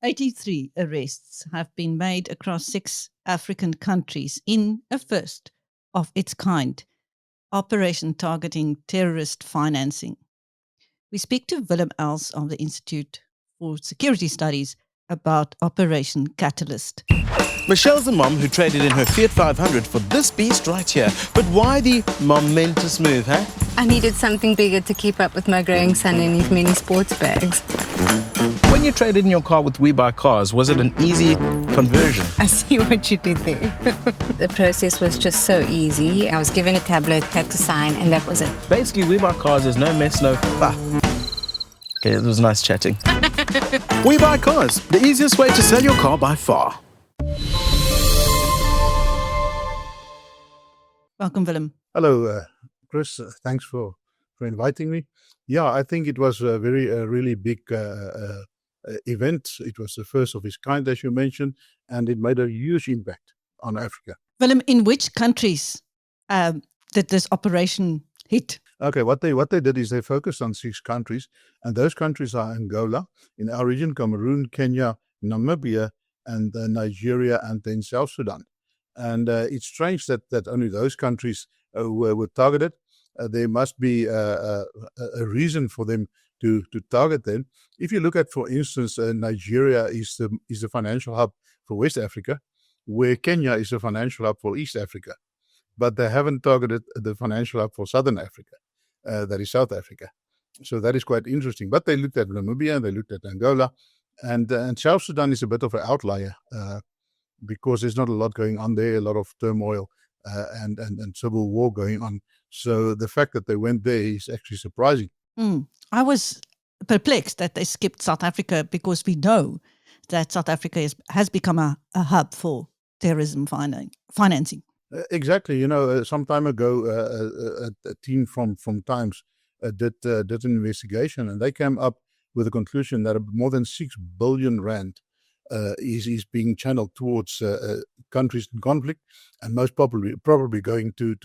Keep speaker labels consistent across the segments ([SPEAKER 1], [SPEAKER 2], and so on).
[SPEAKER 1] 83 arrests have been made across 6 African countries in a first of its kind operation targeting terrorist financing. We speak to Willem Els of the Institute for Security Studies about Operation Catalyst.
[SPEAKER 2] Michelle's the mom who traded in her Fiat 500 for this beast right here. But why the momentous move, huh?
[SPEAKER 3] I needed something bigger to keep up with my growing son and his many sports bags.
[SPEAKER 2] When you traded in your car with We Buy Cars, was it an easy conversion?
[SPEAKER 3] I see what you did there. The process was just so easy. I was given a tablet, had to sign, and that was it.
[SPEAKER 2] Basically, We Buy Cars is no mess, no fuss. Okay, it was nice chatting. We Buy Cars, the easiest way to sell your car by far.
[SPEAKER 1] Welcome, Willem.
[SPEAKER 4] Hello, Chris. Thanks for inviting me. Yeah, I think it was a really big event. It was the first of its kind, as you mentioned, and it made a huge impact on Africa.
[SPEAKER 1] Willem, in which countries did this operation hit?
[SPEAKER 4] Okay, what they did is they focused on 6 countries, and those countries are Angola, in our region, Cameroon, Kenya, Namibia, and Nigeria, and then South Sudan. And it's strange that only those countries were targeted. There must be a reason for them to target them. If you look at, for instance, Nigeria is the financial hub for West Africa, where Kenya is the financial hub for East Africa. But they haven't targeted the financial hub for Southern Africa, that is South Africa. So that is quite interesting. But they looked at Namibia, they looked at Angola, and South Sudan is a bit of an outlier because there's not a lot going on there, a lot of turmoil and civil war going on. So the fact that they went there is actually surprising.
[SPEAKER 1] I was perplexed that they skipped South Africa because we know that South Africa has become a hub for terrorism financing.
[SPEAKER 4] Exactly. You know, some time ago, a team from Times did an investigation, and they came up with a conclusion that more than 6 billion rand is being channeled towards countries in conflict, and most probably going to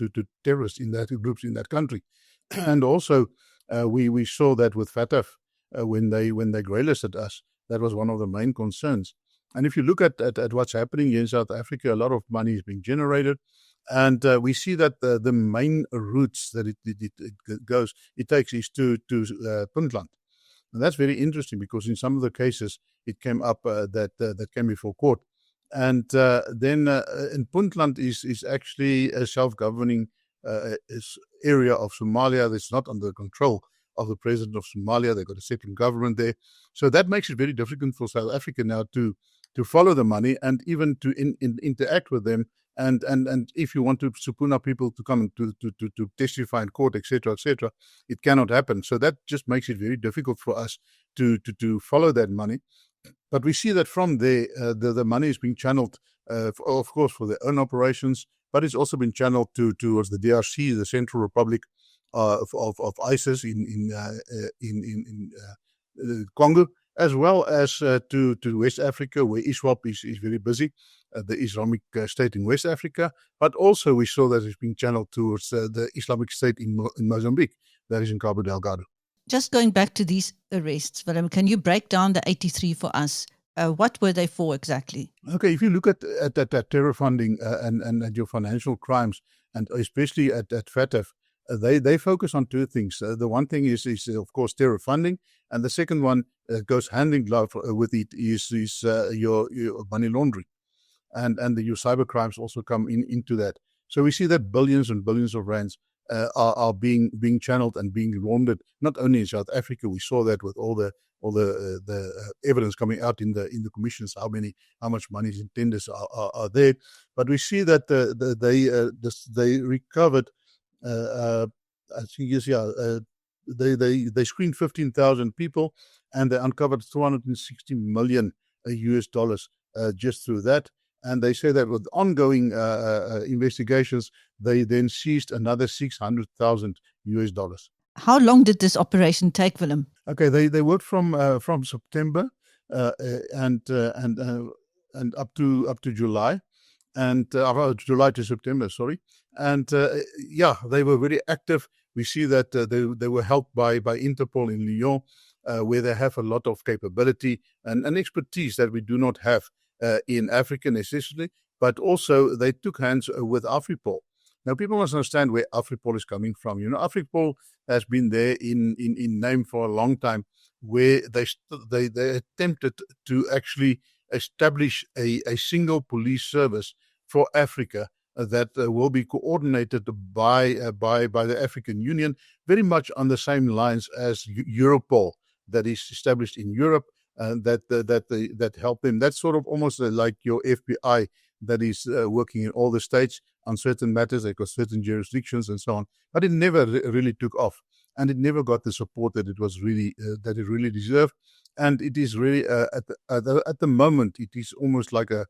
[SPEAKER 4] terrorists in that groups in that country. And also, we saw that with FATF when they greylisted us. That was one of the main concerns. And if you look at what's happening here in South Africa, a lot of money is being generated. And we see that the main routes that it takes is to Puntland. And that's very interesting because in some of the cases, it came up that came before court. And then in Puntland is actually a self-governing area of Somalia that's not under control of the president of Somalia. They've got a settling government there. So that makes it very difficult for South Africa now to follow the money and even to interact with them. And if you want to subpoena people to come to testify in court, etc., it cannot happen. So that just makes it very difficult for us to follow that money. But we see that from there, the money is being channeled, of course, for their own operations, but it's also been channeled towards the DRC, the Central Republic of ISIS in Congo, as well as to West Africa, where ISWAP is very busy, the Islamic State in West Africa. But also we saw that it's being channeled towards the Islamic State in Mozambique, that is in Cabo Delgado.
[SPEAKER 1] Just going back to these arrests, Willem, can you break down the 83 for us? What were they for exactly? Okay,
[SPEAKER 4] if you look at terror funding and your financial crimes, and especially at FATF, they focus on 2 things. The one thing is of course terror funding, and the second one goes hand in glove with it is your money laundering, and your cyber crimes also come into that. So we see that billions and billions of rands are being channeled and being laundered not only in South Africa. We saw that with all the evidence coming out in the commissions, how much money in tenders are there. But we see that they recovered. I think they screened 15,000 people, and they uncovered $260 million US dollars just through that. And they say that with ongoing investigations, they then seized another 600,000 US dollars.
[SPEAKER 1] How long did this operation take, Willem?
[SPEAKER 4] Okay, they worked from September and up to July, and July to September, sorry. And they were very active. We see that they were helped by Interpol in Lyon, where they have a lot of capability and expertise that we do not have in Africa necessarily, but also they took hands with AFRIPOL. Now, people must understand where AFRIPOL is coming from. You know, AFRIPOL has been there in name for a long time, where they attempted to actually establish a single police service for Africa that will be coordinated by the African Union, very much on the same lines as Europol that is established in Europe, that help them. That's sort of almost like your FBI that is working in all the states on certain matters. They've got certain jurisdictions and so on, but it never really took off, and it never got the support that it was really that it really deserved. And it is really at the moment, it is almost like a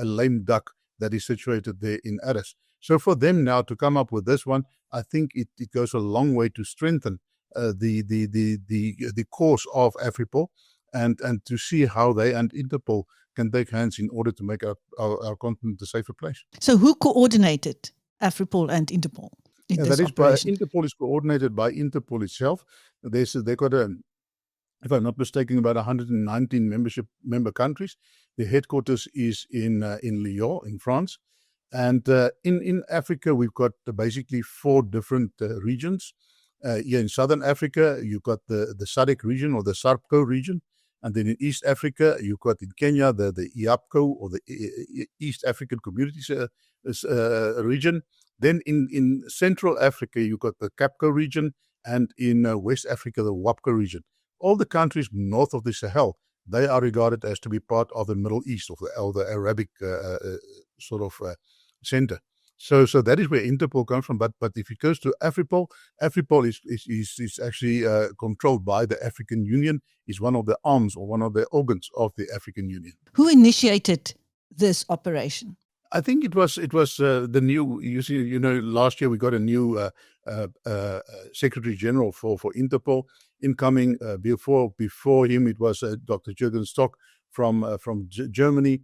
[SPEAKER 4] lame duck that is situated there in Addis. So for them now to come up with this one, I think it goes a long way to strengthen the cause of AFRIPOL, and to see how they and Interpol can take hands in order to make our continent a safer place.
[SPEAKER 1] So who coordinated AFRIPOL and Interpol in this operation?
[SPEAKER 4] Interpol is coordinated by Interpol itself. They've got if I'm not mistaken, about 119 member countries. The headquarters is in Lyon, in France. And in Africa, we've got basically 4 different regions. Here in Southern Africa, you've got the SADC region, or the SARPCO region. And then in East Africa, you've got in Kenya, the IAPCO, or the East African Communities region. Then in Central Africa, you've got the CAPCO region. And in West Africa, the WAPCO region. All the countries north of the Sahel, they are regarded as to be part of the Middle East, or the Arabic sort of center. So that is where Interpol comes from. But if it goes to AFRIPOL, AFRIPOL is actually controlled by the African Union, is one of the arms or one of the organs of the African Union.
[SPEAKER 1] Who initiated this operation?
[SPEAKER 4] I think it was the new. You know, last year we got a new Secretary General for Interpol incoming. Before him, it was Dr. Jürgen Stock from Germany.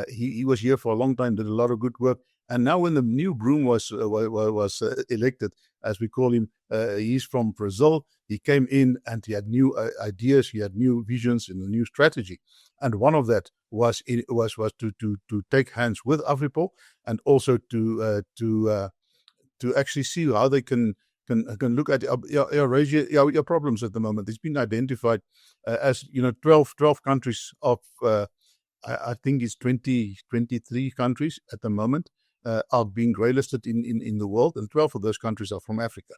[SPEAKER 4] He was here for a long time, did a lot of good work. And now, when the new broom was elected, as we call him, he's from Brazil. He came in and he had new ideas, he had new visions and a new strategy. And one of that was to take hands with AFRIPOL, and also to actually see how they can look at your problems at the moment. It's been identified as 12 countries of I think it's 23 countries at the moment are being grey listed in the world, and 12 of those countries are from Africa.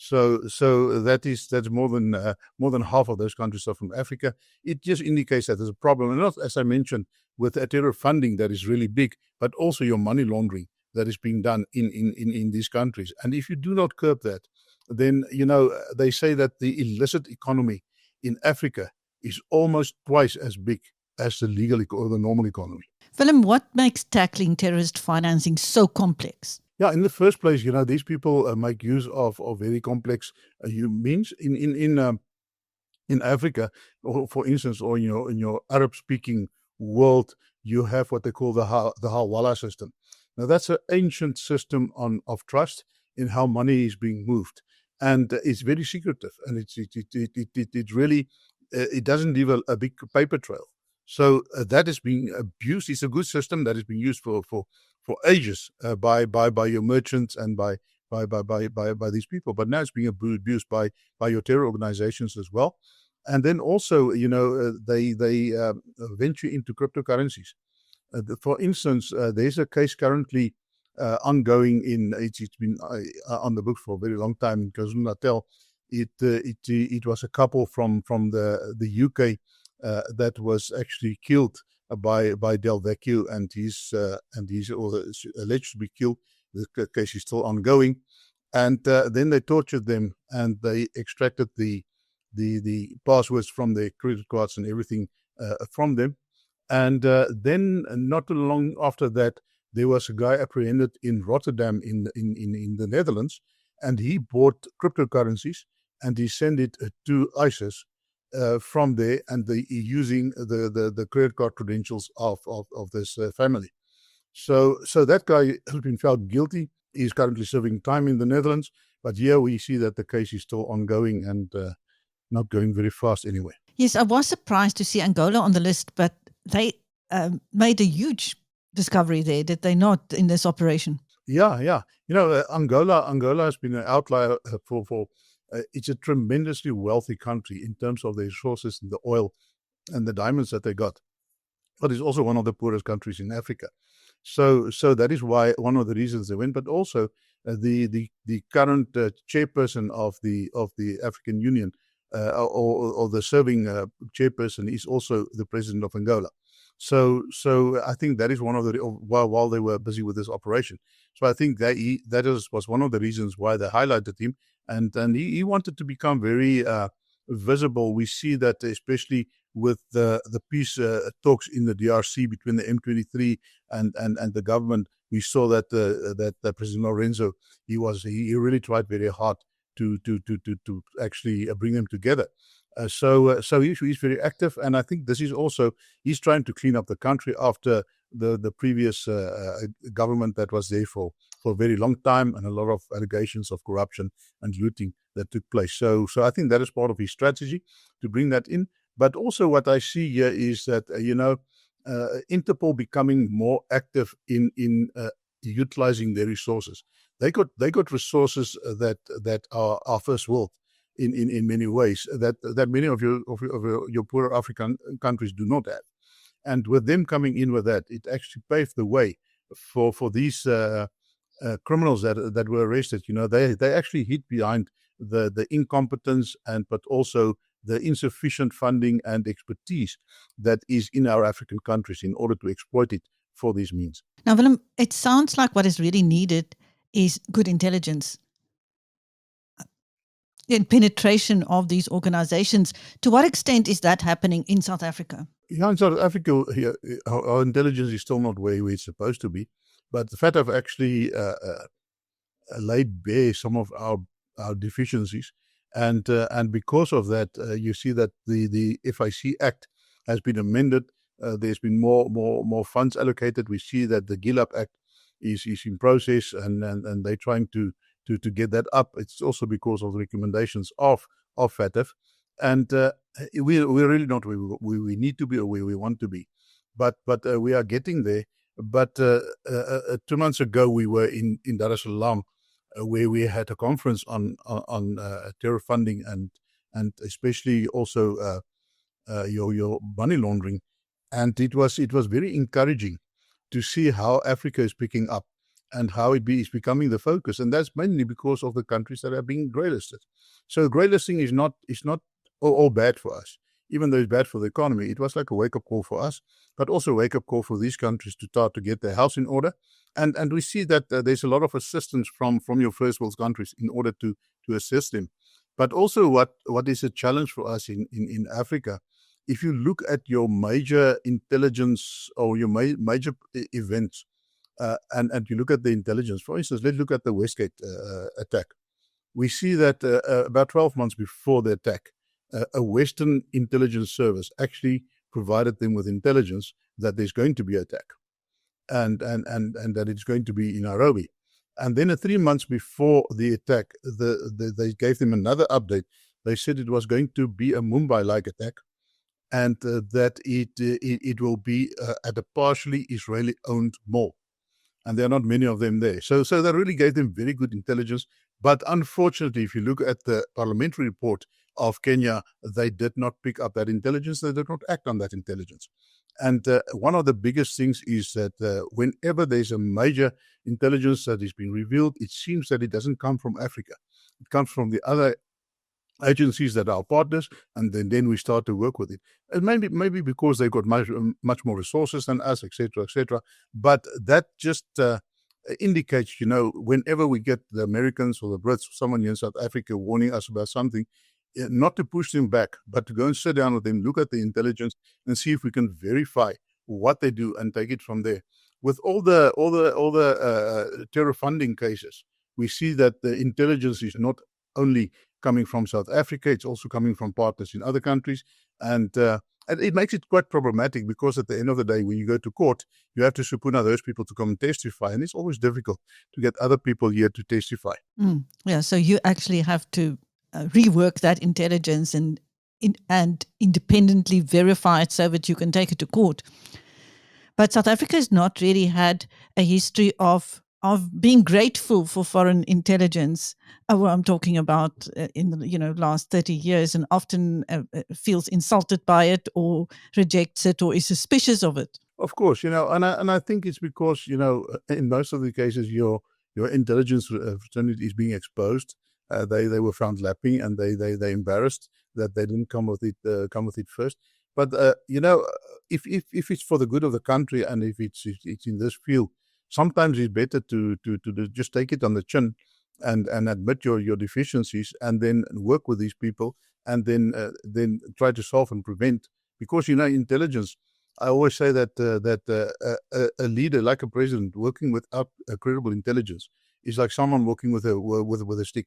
[SPEAKER 4] So that's more than half of those countries are from Africa. It just indicates that there's a problem, and not, as I mentioned, with terror funding that is really big, but also your money laundering that is being done in these countries. And if you do not curb that, then they say that the illicit economy in Africa is almost twice as big as the legal or the normal economy.
[SPEAKER 1] Willem, what makes tackling terrorist financing so complex?
[SPEAKER 4] Yeah, in the first place, these people make use of very complex means in Africa, or for instance, or in your Arab-speaking world, you have what they call the Hawala system. Now, that's an ancient system of trust in how money is being moved, and it's very secretive, and it really doesn't leave a big paper trail. So that is being abused. It's a good system that is being used for ages by your merchants and by these people. But now it's being abused by your terror organizations as well. And then also, they venture into cryptocurrencies. For instance, there's a case currently ongoing it's been on the books for a very long time in KwaZulu-Natal. It was a couple from the UK that was actually killed by Del Vecchio, and he's alleged to be killed. The case is still ongoing, and then they tortured them and they extracted the passwords from their credit cards and everything from them. And then not too long after that, there was a guy apprehended in Rotterdam in the Netherlands, and he bought cryptocurrencies and he sent it to ISIS from there, and using the credit card credentials of this family. So that guy has been found guilty. He's currently serving time in the Netherlands, but here we see that the case is still ongoing, and not going very fast anyway.
[SPEAKER 1] Yes, I was surprised to see Angola on the list, but they made a huge discovery there, did they not, in this operation?
[SPEAKER 4] Yeah. Angola has been an outlier for it's a tremendously wealthy country in terms of the resources and the oil and the diamonds that they got. But it's also one of the poorest countries in Africa. So that is why one of the reasons they went. But also the current chairperson of the African Union or the serving chairperson is also the president of Angola. So I think that is one of the while they were busy with this operation. So I think that was one of the reasons why they highlighted him, and he wanted to become very visible. We see that especially with the peace talks in the DRC between the M23 and the government. We saw that that President Lorenzo he really tried very hard to actually bring them together. So he's very active, and I think this is also he's trying to clean up the country after the previous government that was there for a very long time, and a lot of allegations of corruption and looting that took place. So I think that is part of his strategy to bring that in. But also what I see here is that Interpol becoming more active in utilizing their resources. They got resources that are first world in many ways that many of your poorer African countries do not have. And with them coming in with that, it actually paved the way for these criminals that were arrested. They actually hid behind the incompetence but also the insufficient funding and expertise that is in our African countries in order to exploit it for these means.
[SPEAKER 1] Now, Willem, it sounds like what is really needed is good intelligence in penetration of these organizations. To what extent is that happening in South Africa?
[SPEAKER 4] Yeah, in South Africa, our intelligence is still not where it's supposed to be. But the fact of actually laid bare some of our deficiencies. And because of that, you see that the FIC Act has been amended. There's been more funds allocated. We see that the GILAP Act is in process, and they're trying to get that up. It's also because of the recommendations of FATF. And we're really not where we need to be or where we want to be. But we are getting there. But 2 months ago, we were in Dar es Salaam, where we had a conference on terror funding and especially also your money laundering, and it was very encouraging to see how Africa is picking up and how it is becoming the focus, and that's mainly because of the countries that are being grey-listed. So grey-listing is not all bad for us, even though it's bad for the economy. It was like a wake-up call for us, but also a wake-up call for these countries to start to get their house in order. And we see that there's a lot of assistance from your first world countries in order to assist them. But also what is a challenge for us in Africa, if you look at your major intelligence or your major events, and you look at the intelligence, for instance, let's look at the Westgate attack. We see that about 12 months before the attack, a Western intelligence service actually provided them with intelligence that there's going to be an attack. And that it's going to be in Nairobi. And then 3 months before the attack, they gave them another update. They said it was going to be a Mumbai-like attack, and that it will be at a partially Israeli-owned mall. And there are not many of them there. So that really gave them very good intelligence. But unfortunately, if you look at the parliamentary report of Kenya, they did not pick up that intelligence. They did not act on that intelligence. And one of the biggest things is that whenever there's a major intelligence that is being revealed, it seems that it doesn't come from Africa. It comes from the other agencies that are partners, and then we start to work with it. And maybe because they've got much more resources than us, etc., etc. But that just indicates, whenever we get the Americans or the Brits or someone here in South Africa warning us about something, not to push them back, but to go and sit down with them, look at the intelligence, and see if we can verify what they do and take it from there. With all the terror funding cases, we see that the intelligence is not only coming from South Africa, it's also coming from partners in other countries, and it makes it quite problematic because at the end of the day, when you go to court, you have to subpoena those people to come and testify, and it's always difficult to get other people here to testify.
[SPEAKER 1] Yeah, so you actually have to rework that intelligence and independently verify it so that you can take it to court. But South Africa has not really had a history of being grateful for foreign intelligence. Well, I'm talking about in the last 30 years, and often feels insulted by it or rejects it or is suspicious of it.
[SPEAKER 4] Of course, and I think it's because in most of the cases your intelligence fraternity is being exposed. They were found lapping, and they embarrassed that they didn't come with it first. But if it's for the good of the country, and if it's in this field, sometimes it's better to just take it on the chin and admit your deficiencies, and then work with these people, and then try to solve and prevent. Because intelligence, I always say that a leader, like a president, working without a credible intelligence is like someone working with a stick,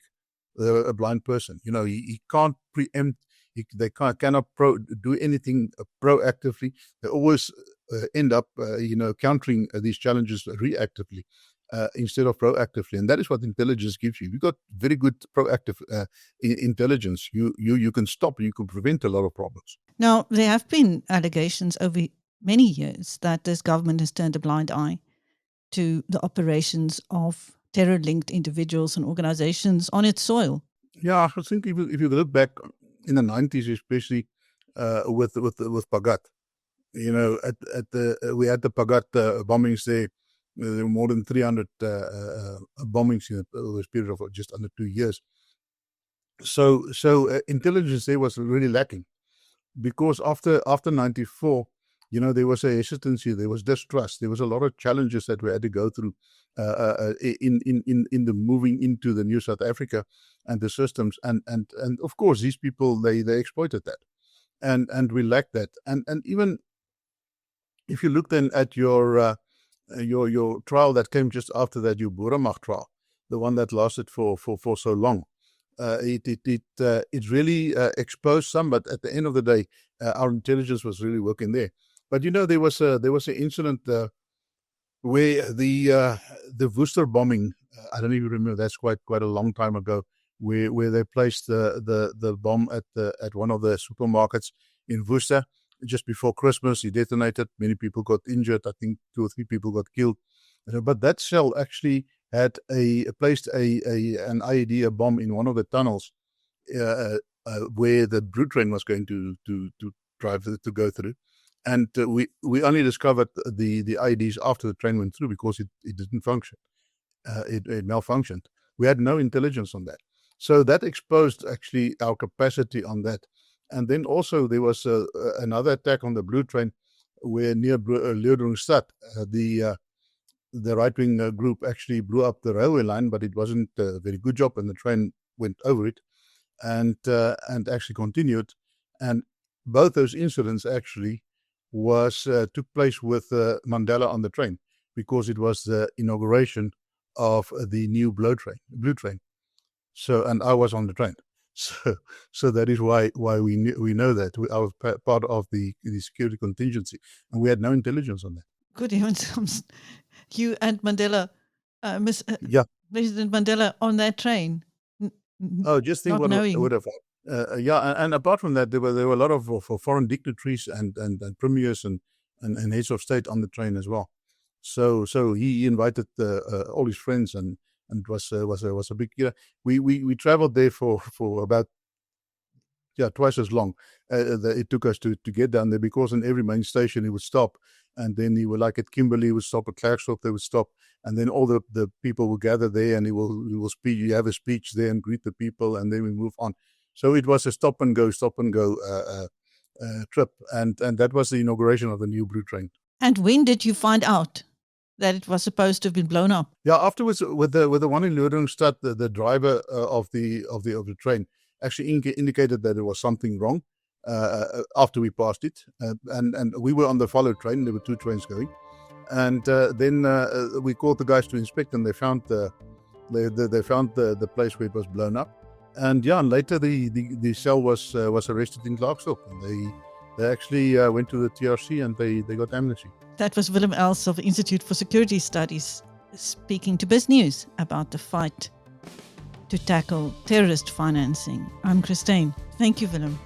[SPEAKER 4] a blind person. He can't preempt. They cannot do anything proactively. They always end up, countering these challenges reactively instead of proactively, and that is what intelligence gives you. You've got very good proactive intelligence. You can stop. You can prevent a lot of problems.
[SPEAKER 1] Now, there have been allegations over many years that this government has turned a blind eye to the operations of terror-linked individuals and organizations on its soil.
[SPEAKER 4] Yeah, I think if you look back in the 90s, especially with Pagat, we had the Pagat bombings there. There were more than 300 bombings in a period of just under 2 years. So intelligence there was really lacking, because after 94, there was a hesitancy, there was distrust, there was a lot of challenges that we had to go through in the moving into the new South Africa and the systems, and of course these people they exploited that, and we lacked that, and even if you look then at your trial that came just after that, your Boeramag trial, the one that lasted for so long. It really exposed some, but at the end of the day, our intelligence was really working there. But there was an incident where the Worcester bombing. I don't even remember. That's quite a long time ago. Where they placed the bomb at one of the supermarkets in Worcester just before Christmas. He detonated. Many people got injured. I think 2 or 3 people got killed. But that cell actually had placed an IED, a bomb, in one of the tunnels where the blue train was going to drive to go through, and we only discovered the IEDs after the train went through, because it didn't function. It malfunctioned. We had no intelligence on that, so that exposed actually our capacity on that. And then also there was another attack on the blue train where near Leeudoringstad, the right-wing group actually blew up the railway line, but it wasn't a very good job, and the train went over it and actually continued. And both those incidents actually took place with Mandela on the train, because it was the inauguration of the new blue train. So, and I was on the train. So that is why we know that. I was part of the security contingency, and we had no intelligence on that.
[SPEAKER 1] Good heavens. You and Mandela, President Mandela, on that train.
[SPEAKER 4] Just think what would have. And apart from that, there were a lot of foreign dignitaries and premiers and heads of state on the train as well. So he invited all his friends, and it was a big. We traveled there for about twice as long. It took us to get down there, because in every main station he would stop, and then he would, like at Kimberley, he would stop, at Klerksdorp they would stop, and then all the people will gather there, and he will speak. You have a speech there and greet the people, and then we move on. So it was a stop and go trip, and that was the inauguration of the new blue train.
[SPEAKER 1] And when did you find out that it was supposed to have been blown up?
[SPEAKER 4] Yeah, afterwards, with the one in Leeudoringstad, the driver of the train actually indicated that there was something wrong after we passed it, and we were on the follow train. There were 2 trains going, and then we called the guys to inspect, and they found the place where it was blown up. And later the cell was arrested in Klerksdorp, and they actually went to the TRC, and they got amnesty.
[SPEAKER 1] That was Willem Els of the Institute for Security Studies speaking to BizNews about the fight to tackle terrorist financing. I'm Christine. Thank you, Willem.